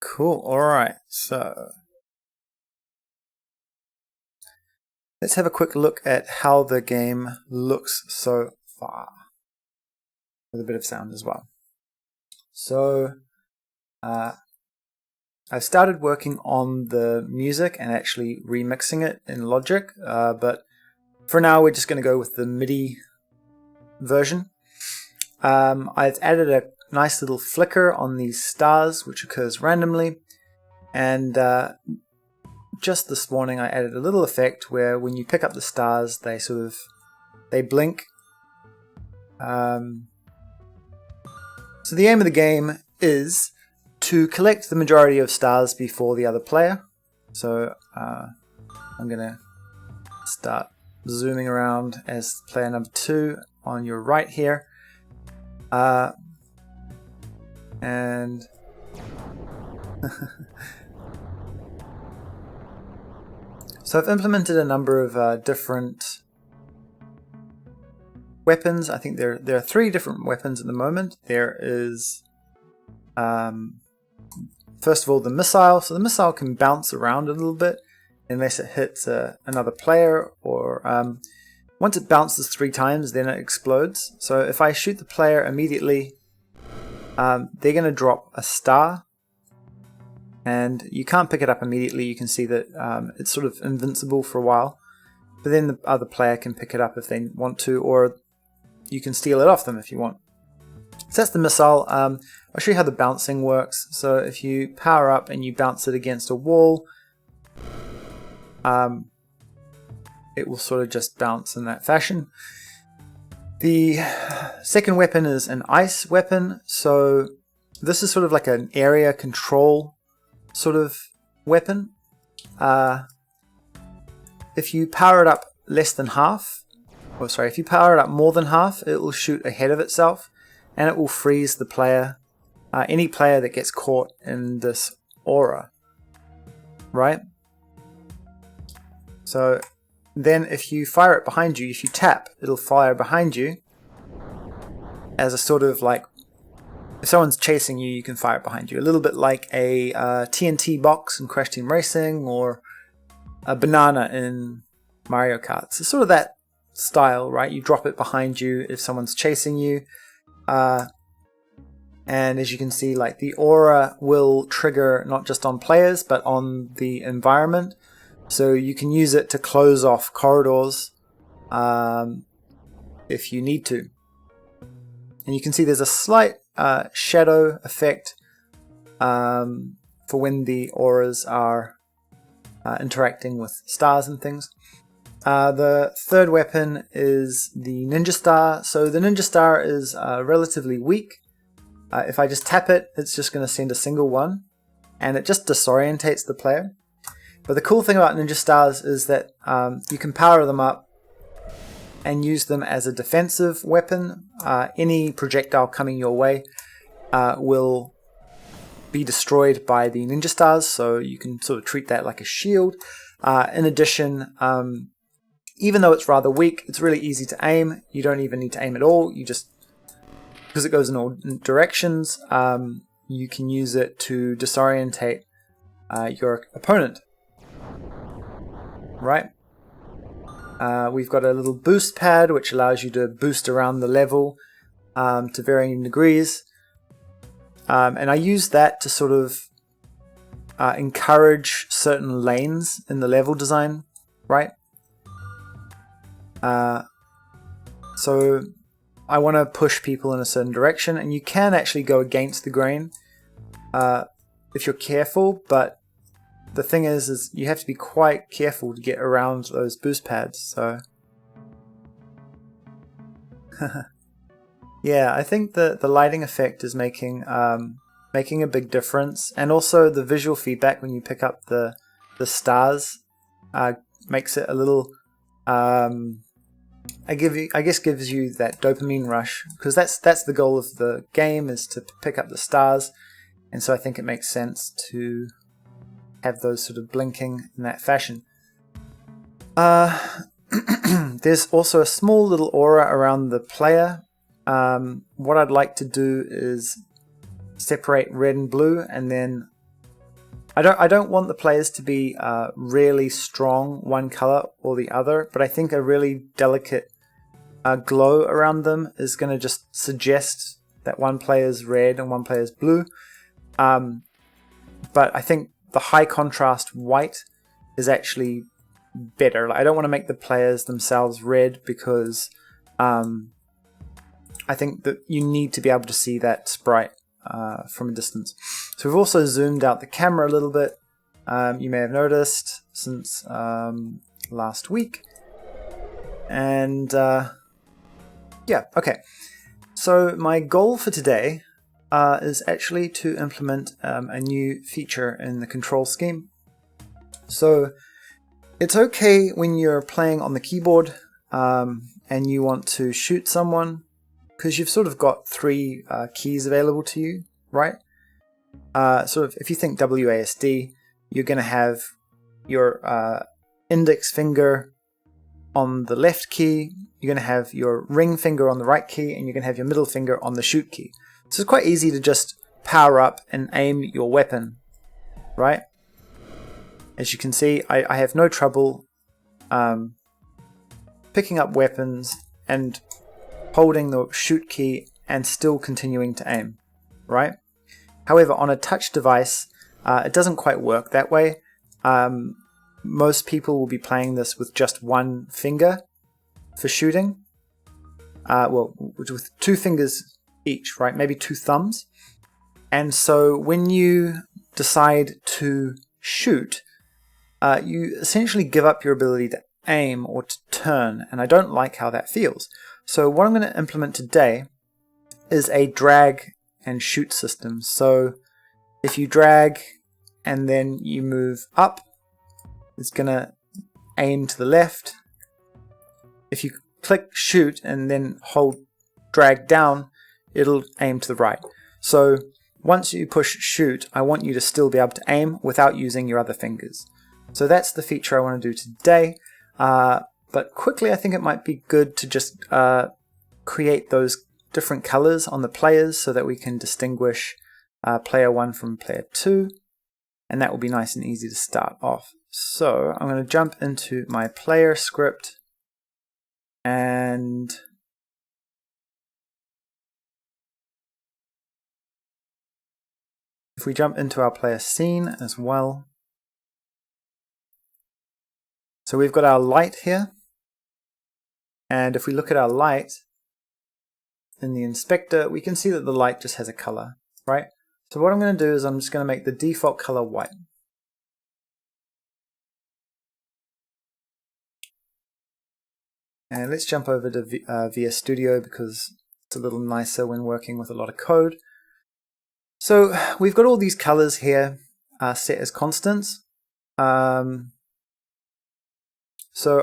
Cool. All right. So let's have a quick look at how the game looks so far, with a bit of sound as well. So I've started working on the music and actually remixing it in Logic, but for now we're just going to go with the MIDI version. I've added a nice little flicker on these stars, which occurs randomly, and just this morning I added a little effect where when you pick up the stars they blink. So the aim of the game is to collect the majority of stars before the other player. So I'm gonna start zooming around as player number 2 on your right here. And so I've implemented a number of different weapons. I think there are 3 different weapons at the moment. There is first of all the missile. So the missile can bounce around a little bit unless it hits another player, or once it bounces 3 times then it explodes. So if I shoot the player immediately, they're going to drop a star, and you can't pick it up immediately. You can see that it's sort of invincible for a while, but then the other player can pick it up if they want to, or you can steal it off them if you want. So that's the missile. I'll show you how the bouncing works. So if you power up and you bounce it against a wall, it will sort of just bounce in that fashion. The second weapon is an ice weapon. So this is sort of like an area control sort of weapon. If you power it up less than half, if you power it up more than half, it will shoot ahead of itself, and it will freeze the player, any player that gets caught in this aura, right? So then if you fire it behind you, if you tap, it'll fire behind you as a sort of like, if someone's chasing you, you can fire it behind you. A little bit like a TNT box in Crash Team Racing, or a banana in Mario Kart. So sort of that style, right? You drop it behind you if someone's chasing you. And as you can see, like, the aura will trigger not just on players but on the environment. So you can use it to close off corridors if you need to. And you can see there's a slight shadow effect for when the auras are interacting with stars and things. The third weapon is the Ninja Star. So the Ninja Star is relatively weak. If I just tap it, it's just going to send a single one, and it just disorientates the player. But the cool thing about Ninja Stars is that you can power them up and use them as a defensive weapon. Any projectile coming your way will be destroyed by the Ninja Stars, so you can sort of treat that like a shield. In addition, even though it's rather weak, it's really easy to aim. You don't even need to aim at all. You just, because it goes in all directions, you can use it to disorientate your opponent. Right? We've got a little boost pad which allows you to boost around the level to varying degrees. And I use that to sort of encourage certain lanes in the level design, right? So I want to push people in a certain direction, and you can actually go against the grain if you're careful, but the thing is you have to be quite careful to get around those boost pads. So yeah, I think the lighting effect is making a big difference, and also the visual feedback when you pick up the stars makes it a little I guess gives you that dopamine rush, because that's the goal of the game, is to pick up the stars, and so I think it makes sense to have those sort of blinking in that fashion. There's also a small little aura around the player. What I'd like to do is separate red and blue, and then I don't want the players to be really strong one color or the other, but I think a really delicate glow around them is going to just suggest that one player is red and one player is blue. But I think the high contrast white is actually better. Like, I don't want to make the players themselves red because I think that you need to be able to see that sprite from a distance. So we've also zoomed out the camera a little bit. You may have noticed since last week. And yeah, okay. So my goal for today is actually to implement a new feature in the control scheme. So it's okay when you're playing on the keyboard and you want to shoot someone, because you've sort of got three keys available to you, right? Sort of, if you think WASD, you're going to have your index finger on the left key, you're going to have your ring finger on the right key, and you're going to have your middle finger on the shoot key. So it's quite easy to just power up and aim your weapon, right? As you can see, I have no trouble picking up weapons and holding the shoot key and still continuing to aim, right? However, on a touch device, it doesn't quite work that way. Most people will be playing this with just one finger for shooting. Well, with two fingers each, right? Maybe two thumbs. And so when you decide to shoot, you essentially give up your ability to aim or to turn, and I don't like how that feels. So what I'm going to implement today is a drag and shoot system. So if you drag and then you move up, it's going to aim to the left. If you click shoot and then hold drag down, it'll aim to the right. So once you push shoot, I want you to still be able to aim without using your other fingers. So that's the feature I want to do today. But quickly, I think it might be good to just create those different colors on the players so that we can distinguish player 1 from player 2. And that will be nice and easy to start off. So I'm going to jump into my player script, and if we jump into our player scene as well, so we've got our light here, and if we look at our light in the inspector, we can see that the light just has a color, right? So what I'm going to do is I'm just going to make the default color white. And let's jump over to VS Studio because it's a little nicer when working with a lot of code. So we've got all these colors here set as constants. So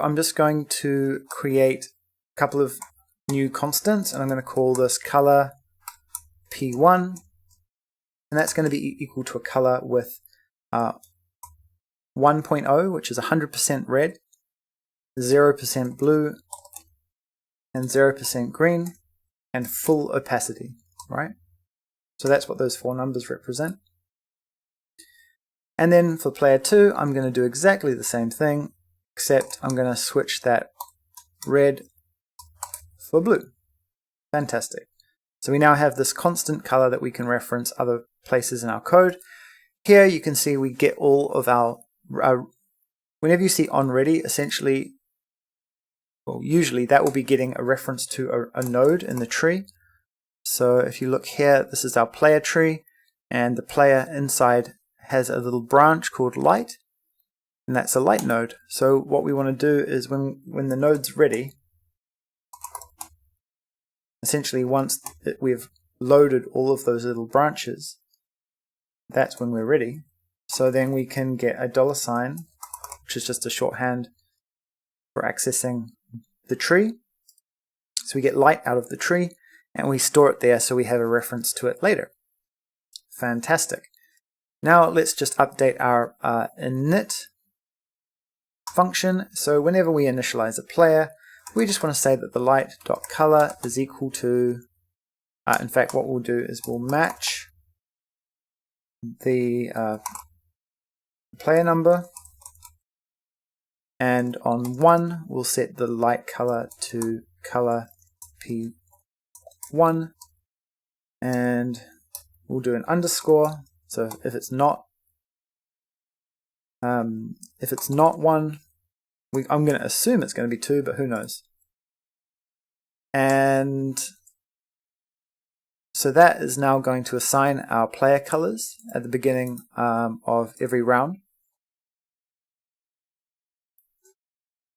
I'm just going to create a couple of new constants, and I'm going to call this color P1, and that's going to be equal to a color with 1.0, which is 100% red, 0% blue, and 0% green, and full opacity, right? So that's what those four numbers represent. And then for player 2, I'm going to do exactly the same thing, except I'm going to switch that red for blue. Fantastic. So we now have this constant color that we can reference other places in our code. Here you can see we get all of our, whenever you see onReady, essentially, well, usually that will be getting a reference to a node in the tree. So if you look here, this is our player tree, and the player inside has a little branch called light, and that's a light node. So what we want to do is when the node's ready, essentially once we've loaded all of those little branches, that's when we're ready. So then we can get a $, which is just a shorthand for accessing the tree. So we get light out of the tree, and we store it there so we have a reference to it later. Fantastic. Now let's just update our init function. So whenever we initialize a player, we just want to say that the light.color is equal to, in fact what we'll do is we'll match the player number, and on 1 we'll set the light color to color P1, and we'll do an underscore. So if it's not 1, I'm going to assume it's going to be 2, but who knows. And so that is now going to assign our player colors at the beginning of every round.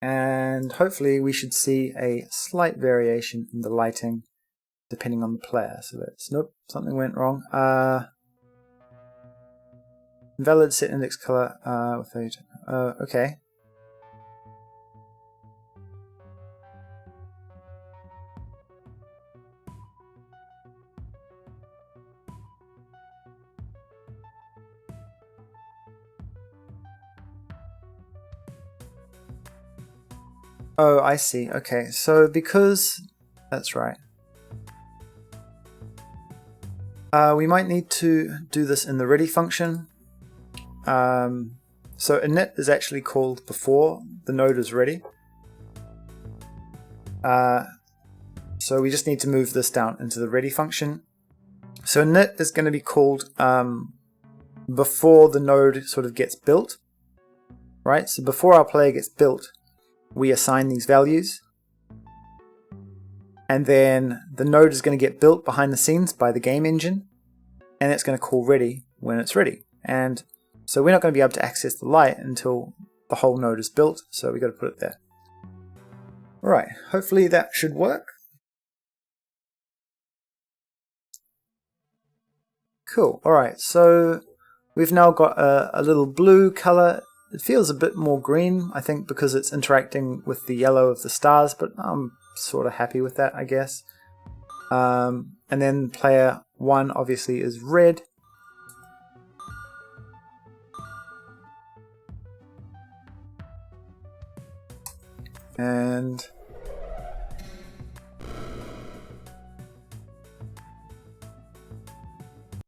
And hopefully we should see a slight variation in the lighting depending on the player. So that's, nope, something went wrong. Invalid set index color okay. Oh, I see. Okay, so because that's right. We might need to do this in the ready function. So init is actually called before the node is ready. So we just need to move this down into the ready function. So init is going to be called before the node sort of gets built, right? So before our player gets built, we assign these values, and then the node is going to get built behind the scenes by the game engine, and it's going to call ready when it's ready. And so we're not going to be able to access the light until the whole node is built, so we've got to put it there. Alright, hopefully that should work. Cool, alright, so we've now got a little blue color. It feels a bit more green, I think, because it's interacting with the yellow of the stars, but I'm sort of happy with that, I guess. And then player 1 obviously is red. And